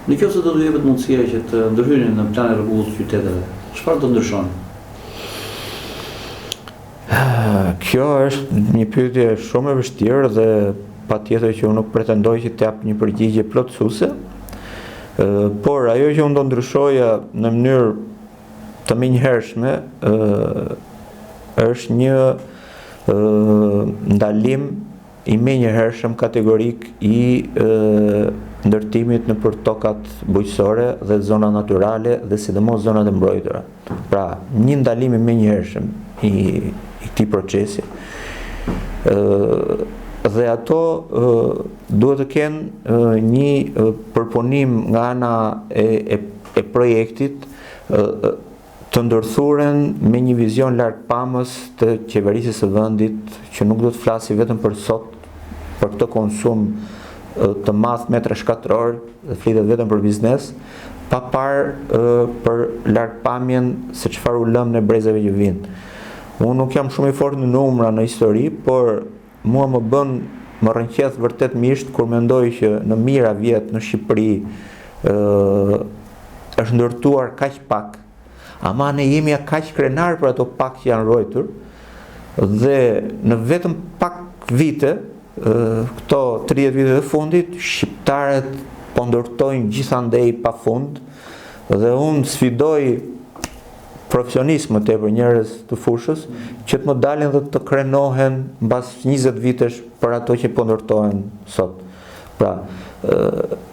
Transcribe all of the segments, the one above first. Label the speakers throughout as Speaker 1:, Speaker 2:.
Speaker 1: Nëse do të jepet mundësia që të ndërhyrin në planin e rregullues të qyteteve, çfarë do ndryshon?
Speaker 2: Kjo është një pyetje shumë e vështirë dhe patjetër që unë nuk pretendoj që të jap një përgjigje plotësuese, por ajo që unë do ndryshoja në mënyrë të menjëhershme është një ndalim i menjëhershëm kategorik i ndërtimit nëpër tokat bujqësore dhe zona natyrale dhe sidomos zonat e mbrojtura. Pra, një ndalim i menjëhershëm i këtij procesi. Dhe ato duhet të kenë një përpunim nga ana e projektit të ndërthuren me një vizion largpamës të qeverisë së vendit, që nuk do të flasi vetëm për sot, për këtë konsum të madh metra shkatror, dhe flitet vetëm për biznes, pa parë për largpamjen se çfarë u lëm në brezave që vinë. Unë nuk jam shumë i fortë në numra në histori, por mua më rrënqeth vërtet misht kur mendoj që në mijëra vjet në Shqipëri është ndërtuar kaq pak, ama ne jemi kaq krenar për ato pak që janë ruajtur, dhe në vetëm pak vite, këto 30 vite të fundit, shqiptarët po ndërtojnë gjithandej pafund, dhe unë sfidoj profesionistë më tepër, njerëz të fushës, që të më dalin dhe të krenohen mbas 20 vitesh për ato që po ndërtohen sot. Pra,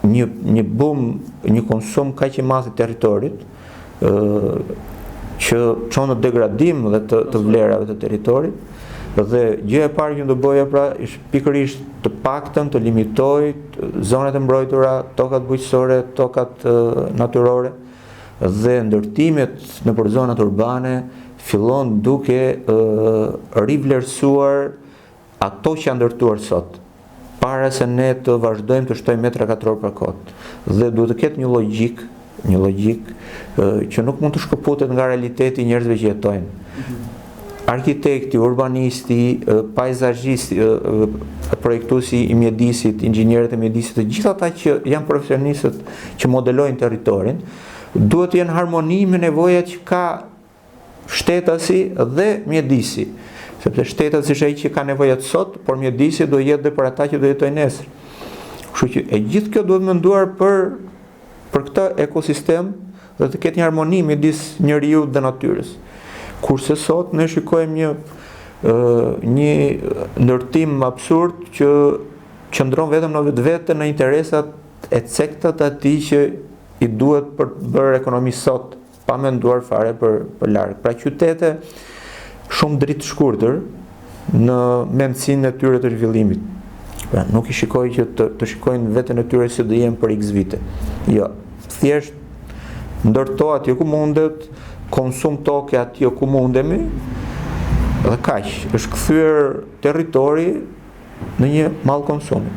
Speaker 2: një boom, një konsum kaq i madh i territorit, që çon në degradim dhe të vlerave të territorit, dhe gjëja e parë që do bëja pra është pikërisht të paktën të limitoj zonat e mbrojtura, tokat bujqësore, tokat natyrore, dhe ndërtimet nëpër zonat urbane fillon duke rivlerësuar ato që janë ndërtuar sot, para se ne të vazhdojmë të shtojmë metra katror për kot. Dhe duhet të ketë një logjik që nuk mund të shkëputet nga realiteti i njerëzve që jetojnë. Arkitekti, urbanisti, paizazhisti, projektuesi i mjedisit, inxhinierët e mjedisit, të gjithë ata që janë profesionistët që modelojnë territorin, duhet të jenë harmoni me nevojat që ka shtetasi dhe mjedisi. Sepse shtetasi është ai që ka nevojat sot, por mjedisi do jetë dhe për ata që do jetojnë nesër. Kështu që e gjithë kjo duhet menduar për këtë ekosistem dhe të ketë një harmoni midis njeriu dhe natyrës. Kurse sot ne shikojmë një ndërtim absurd që qëndron vetëm në vetvete në interesat e cekta të atij që i duhet për të bërë ekonomi sot, pa menduar fare për larg. Pra qytete shumë dritë shkurtër në mendsinë e tyre të zhvillimit. Pra nuk i shikoj që të shikojnë veten e tyre si do jenë për X vite. Jo, thjesht ndërto atje ku mundet, konsum toke atje ku mundemi, dhe kaq, është kthyer territori në një mall konsumi.